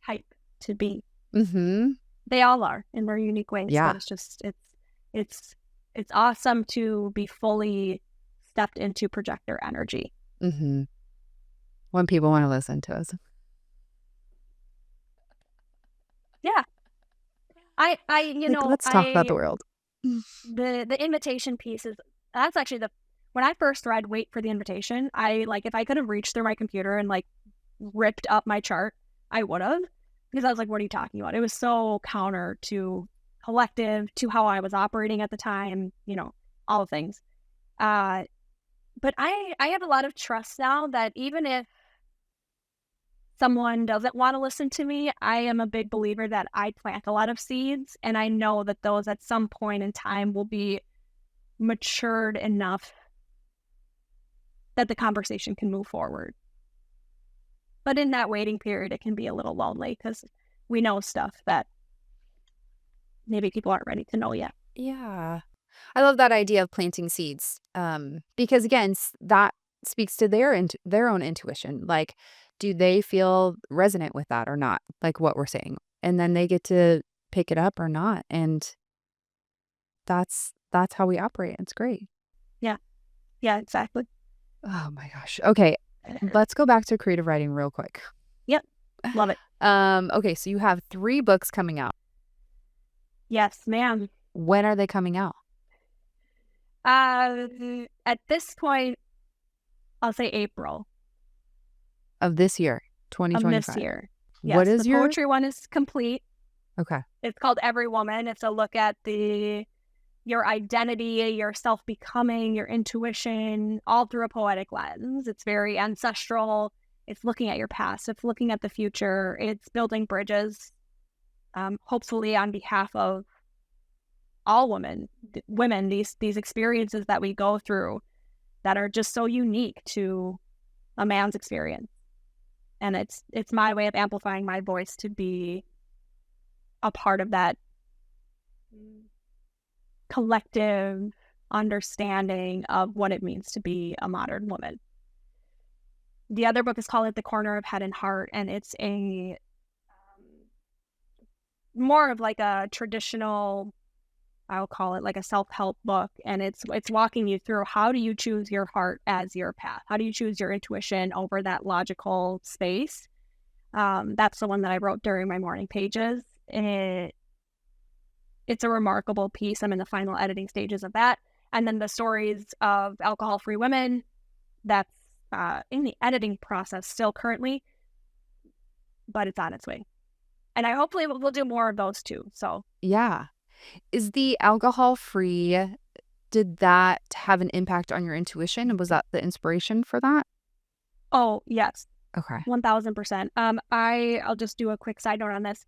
type to be.
Mhm.
They all are in their unique ways,
Yeah.
but it's awesome to be fully stepped into projector energy.
Mhm. When people wanna listen to us.
Yeah.
Like, let's talk about the world.
The invitation piece is that's actually when I first read Wait for the Invitation, I like if I could have reached through my computer and like ripped up my chart, I would have, because I was like, what are you talking about? It was so counter to collective, to how I was operating at the time, all the things. But I have a lot of trust now that even if someone doesn't want to listen to me, I am a big believer that I plant a lot of seeds, and I know that those at some point in time will be matured enough that the conversation can move forward. But in that waiting period, it can be a little lonely because we know stuff that maybe people aren't ready to know yet.
Yeah. I love that idea of planting seeds, because again, that speaks to their own intuition. Like, do they feel resonant with that or not? Like what we're saying, and then they get to pick it up or not, and that's how we operate. It's great.
Yeah. Yeah, exactly.
Oh my gosh. Okay, let's go back to creative writing real quick.
Yep. Love it.
Okay, so you have 3 books coming out.
Yes, ma'am.
When are they coming out?
At this point, I'll say April
Of this year,
of this
2025.
year.
What
Yes, the
is your
poetry one is complete.
Okay.
It's called Every Woman. It's a look at your identity, your self-becoming, your intuition, all through a poetic lens. It's very ancestral. It's looking at your past. It's looking at the future. It's building bridges, hopefully on behalf of all women, these experiences that we go through that are just so unique to a man's experience. And it's my way of amplifying my voice to be a part of that collective understanding of what it means to be a modern woman. The other book is called At the Corner of Head and Heart, and it's a more of like a traditional, I'll call it like a self-help book, and it's walking you through how do you choose your heart as your path? How do you choose your intuition over that logical space? That's the one that I wrote during my morning pages. It's a remarkable piece. I'm in the final editing stages of that. And then the stories of alcohol-free women, that's in the editing process still currently, but it's on its way. And I hopefully we'll do more of those too. So
Yeah. Is the alcohol free, did that have an impact on your intuition? Was that the inspiration for that?
oh yes,
Okay.
1000%. I'll just do a quick side note on this.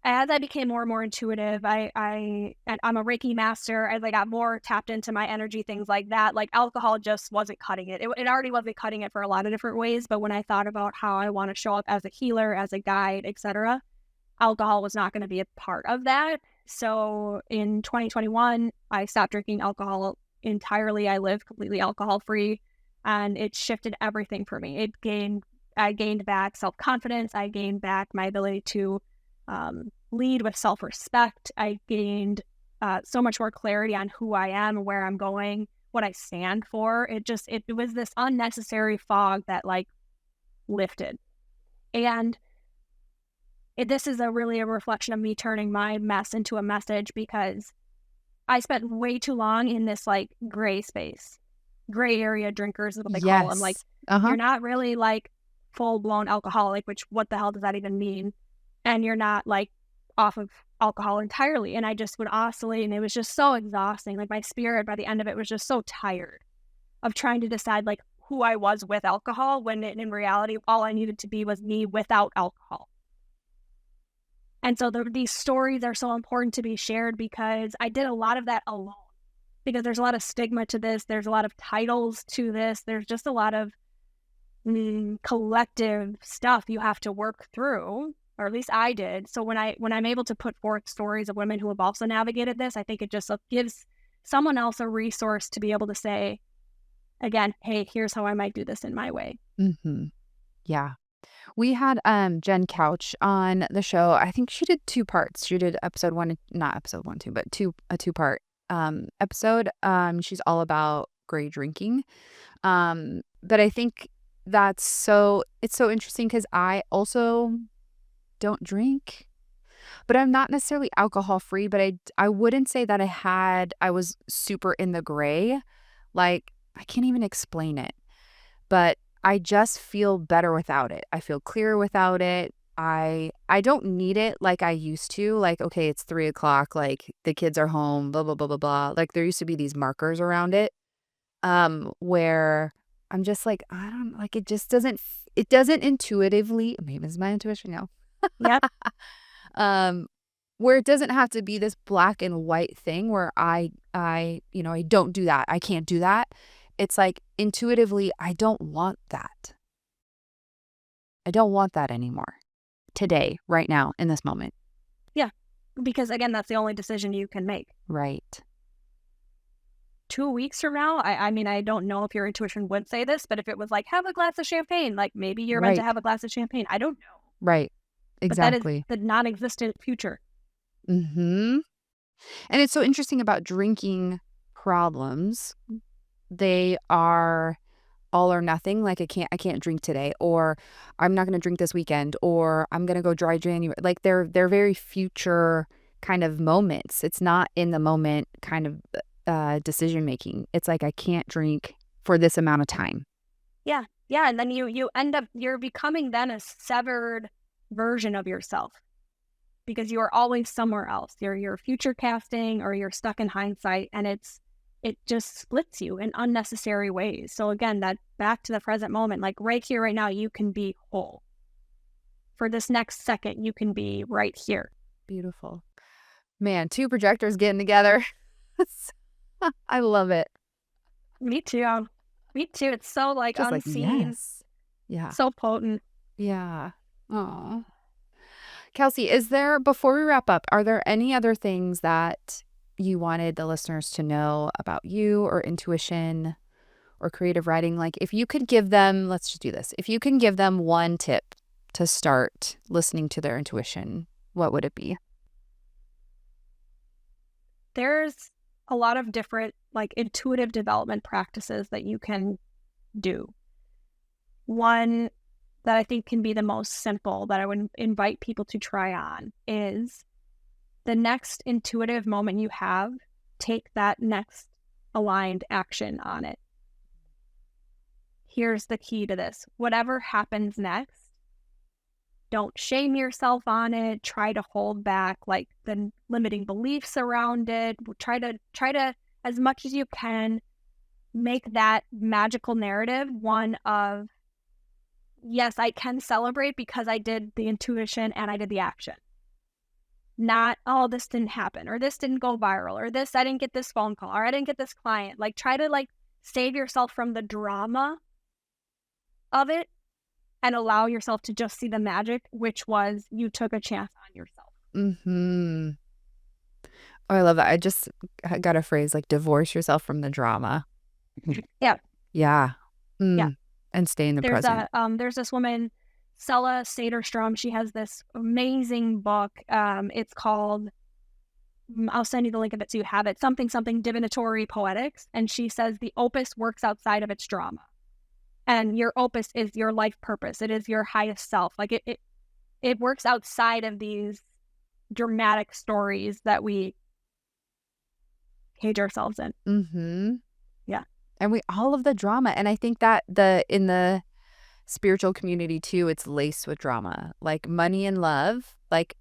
As I became more and more intuitive, and I'm a Reiki master. As I got more tapped into my energy, things like that, like alcohol just wasn't cutting it. It already wasn't cutting it for a lot of different ways. But when I thought about how I want to show up as a healer, as a guide, etc., alcohol was not going to be a part of that. So in 2021, I stopped drinking alcohol entirely. I lived completely alcohol free, and it shifted everything for me. I gained back self-confidence. I gained back my ability to lead with self-respect. I gained so much more clarity on who I am, where I'm going, what I stand for. It was this unnecessary fog that like lifted. And this is really a reflection of me turning my mess into a message, because I spent way too long in this like gray space. gray area drinkers is what they call them. Like,
Yes. Uh-huh.
you're not really like full blown alcoholic, which what the hell does that even mean? And you're not like off of alcohol entirely. And I just would oscillate, and it was just so exhausting. Like, my spirit by the end of it was just so tired of trying to decide like who I was with alcohol, when in reality all I needed to be was me without alcohol. And so these stories are so important to be shared, because I did a lot of that alone. Because there's a lot of stigma to this. There's a lot of titles to this. There's just a lot of collective stuff you have to work through, or at least I did. So when I'm able to put forth stories of women who have also navigated this, I think it just gives someone else a resource to be able to say, again, hey, here's how I might do this in my way.
Mm-hmm. Yeah. We had Jen Couch on the show. I think she did 2 parts. She did episode 1, not episode 1, 2, but a 2-part episode. She's all about gray drinking. But I think it's so interesting, because I also don't drink, but I'm not necessarily alcohol free, but I wouldn't say that I was super in the gray. Like, I can't even explain it, but I just feel better without it. I feel clearer without it. I don't need it like I used to. Like, okay, it's 3:00, like the kids are home, blah, blah, blah, blah, blah. Like, there used to be these markers around it, where I'm just like, I don't like, it doesn't intuitively, maybe it's my intuition now.
Yep.
Where it doesn't have to be this black and white thing where I don't do that. I can't do that. It's like, intuitively, I don't want that. I don't want that anymore. Today, right now, in this moment.
Yeah. Because again, that's the only decision you can make.
Right.
2 weeks from now, I mean, I don't know if your intuition would say this, but if it was like, have a glass of champagne, like maybe you're meant to
Right.
have a glass of champagne. I don't know.
Right.
But that is
Exactly.
the non-existent future.
Mm-hmm. And it's so interesting about drinking problems. They are all or nothing. Like, I can't drink today, or I'm not going to drink this weekend, or I'm going to go dry January. Like, they're very future kind of moments. It's not in the moment kind of decision making. It's like, I can't drink for this amount of time.
Yeah. Yeah. And then you end up, you're becoming then a severed version of yourself, because you are always somewhere else. You're future casting, or you're stuck in hindsight, and it just splits you in unnecessary ways. So again, that back to the present moment, like right here, right now, you can be whole. For this next second, you can be right here.
Beautiful. Man, 2 projectors getting together. I love it.
Me too. Me too. It's so like
Just like,
unseen,
yes. Yeah.
so potent.
Yeah. Oh. Kelsey, before we wrap up, are there any other things that you wanted the listeners to know about you, or intuition, or creative writing? Like, if you could give them, let's just do this. If you can give them one tip to start listening to their intuition, what would it be?
There's a lot of different like intuitive development practices that you can do. One that I think can be the most simple that I would invite people to try on is, the next intuitive moment you have, take that next aligned action on it. Here's the key to this. Whatever happens next, don't shame yourself on it. Try to hold back like the limiting beliefs around it. Try to, as much as you can, make that magical narrative one of, yes, I can celebrate because I did the intuition and I did the action. Not, oh, this didn't happen, or this didn't go viral, or this, I didn't get this phone call, or I didn't get this client. Like, try to like save yourself from the drama of it and allow yourself to just see the magic, which was you took a chance on yourself.
Mm-hmm. Oh, I love that. I just got a phrase like, divorce yourself from the drama.
Yeah.
Yeah.
Yeah.
And stay in the present.
There's this woman, Sella Saderstrom. She has this amazing book. It's called, I'll send you the link of it so you have it, something divinatory poetics. And she says the opus works outside of its drama. And your opus is your life purpose. It is your highest self. Like it works outside of these dramatic stories that we cage ourselves in.
Mm-hmm.
Yeah.
And we all love the drama. And I think that in the spiritual community too, it's laced with drama. Like money and love, like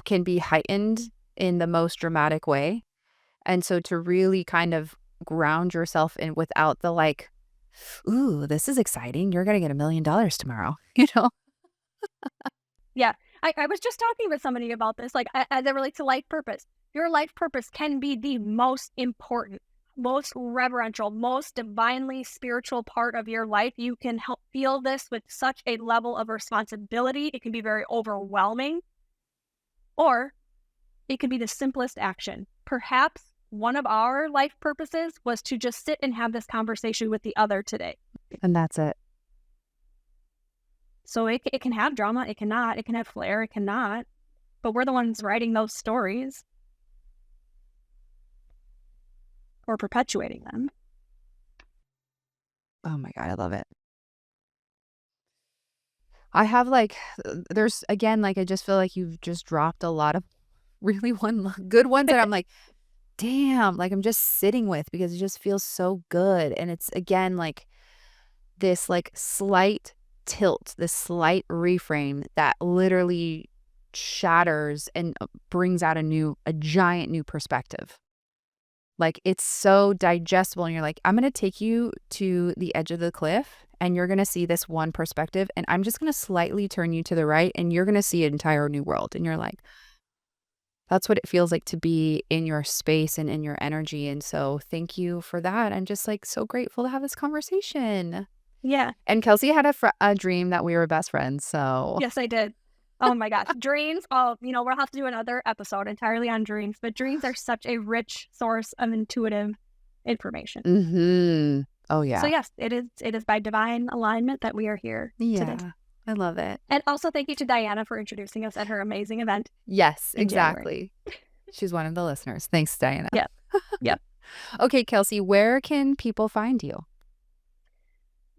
can be heightened in the most dramatic way. And so to really kind of ground yourself in without the like, ooh, this is exciting. You're going to get $1 million tomorrow, you know?
Yeah. I was just talking with somebody about this, like as it relates to life purpose. Your life purpose can be the most important, most reverential, most divinely spiritual part of your life. You can help feel this with such a level of responsibility. It can be very overwhelming, or it could be the simplest action. Perhaps one of our life purposes was to just sit and have this conversation with the other today.
And that's it.
So it can have drama, it cannot, it can have flair, it cannot, but we're the ones writing those stories or perpetuating them.
Oh my God, I love it. I have like, there's again, like, I just feel like you've just dropped a lot of really good ones that I'm like, damn, like I'm just sitting with because it just feels so good. And it's again, like this like slight tilt, this slight reframe that literally shatters and brings out a giant new perspective. Like it's so digestible and you're like, I'm going to take you to the edge of the cliff and you're going to see this one perspective and I'm just going to slightly turn you to the right and you're going to see an entire new world. And you're like, that's what it feels like to be in your space and in your energy. And so thank you for that. I'm just like so grateful to have this conversation.
Yeah.
And Kelsey had a dream that we were best friends. So
yes, I did. Oh my gosh. Dreams. Oh, we'll have to do another episode entirely on dreams, but dreams are such a rich source of intuitive information.
Mm-hmm. Oh yeah.
So yes, it is by divine alignment that we are here today.
I love it.
And also thank you to Diana for introducing us at her amazing event.
Yes, exactly. She's one of the listeners. Thanks, Diana.
Yeah. Yep.
Okay, Kelsey, where can people find you?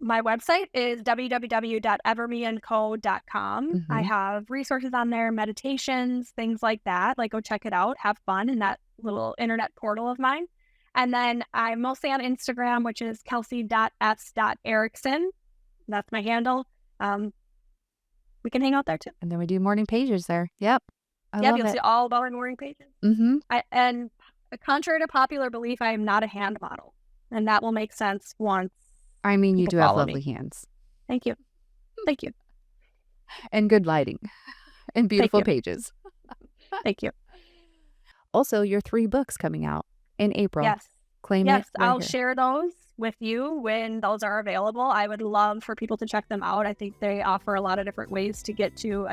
My website is www.evermeandco.com.
Mm-hmm.
I have resources on there, meditations, things like that. Like, go check it out. Have fun in that little internet portal of mine. And then I'm mostly on Instagram, which is kelsey.s.erickson. That's my handle. We can hang out there too.
And then we do morning pages there. Yep. I love
you'll
it.
see all about our morning pages.
Mm-hmm.
And contrary to popular belief, I am not a hand model. And that will make sense once.
I mean, you do have lovely hands.
Thank you. Thank you.
And good lighting. And beautiful pages.
Thank you.
Also, your 3 books coming out in April.
Yes.
Claim
yes,
it. Right
I'll
here.
share those with you when those are available. I would love for people to check them out. I think they offer a lot of different ways to get you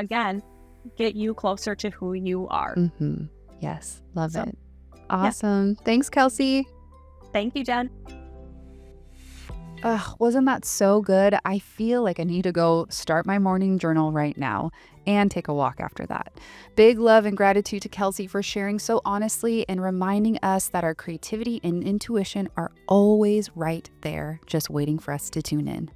closer to who you are.
Mm-hmm. Yes. Love it. Awesome. Yeah. Thanks, Kelsey.
Thank you, Jen.
Wasn't that so good? I feel like I need to go start my morning journal right now and take a walk after that. Big love and gratitude to Kelsey for sharing so honestly and reminding us that our creativity and intuition are always right there, just waiting for us to tune in.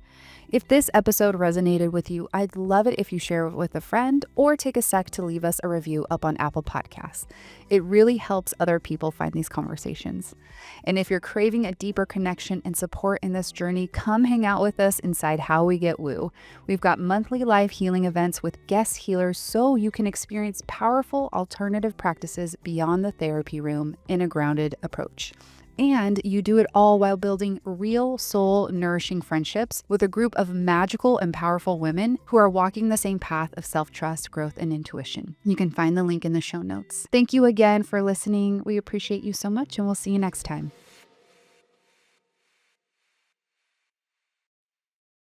If this episode resonated with you, I'd love it if you share it with a friend or take a sec to leave us a review up on Apple Podcasts. It really helps other people find these conversations. And if you're craving a deeper connection and support in this journey, come hang out with us inside How We Get Woo. We've got monthly live healing events with guest healers so you can experience powerful alternative practices beyond the therapy room in a grounded approach. And you do it all while building real soul nourishing friendships with a group of magical and powerful women who are walking the same path of self-trust, growth, and intuition. You can find the link in the show notes. Thank you again for listening. We appreciate you so much, and we'll see you next time.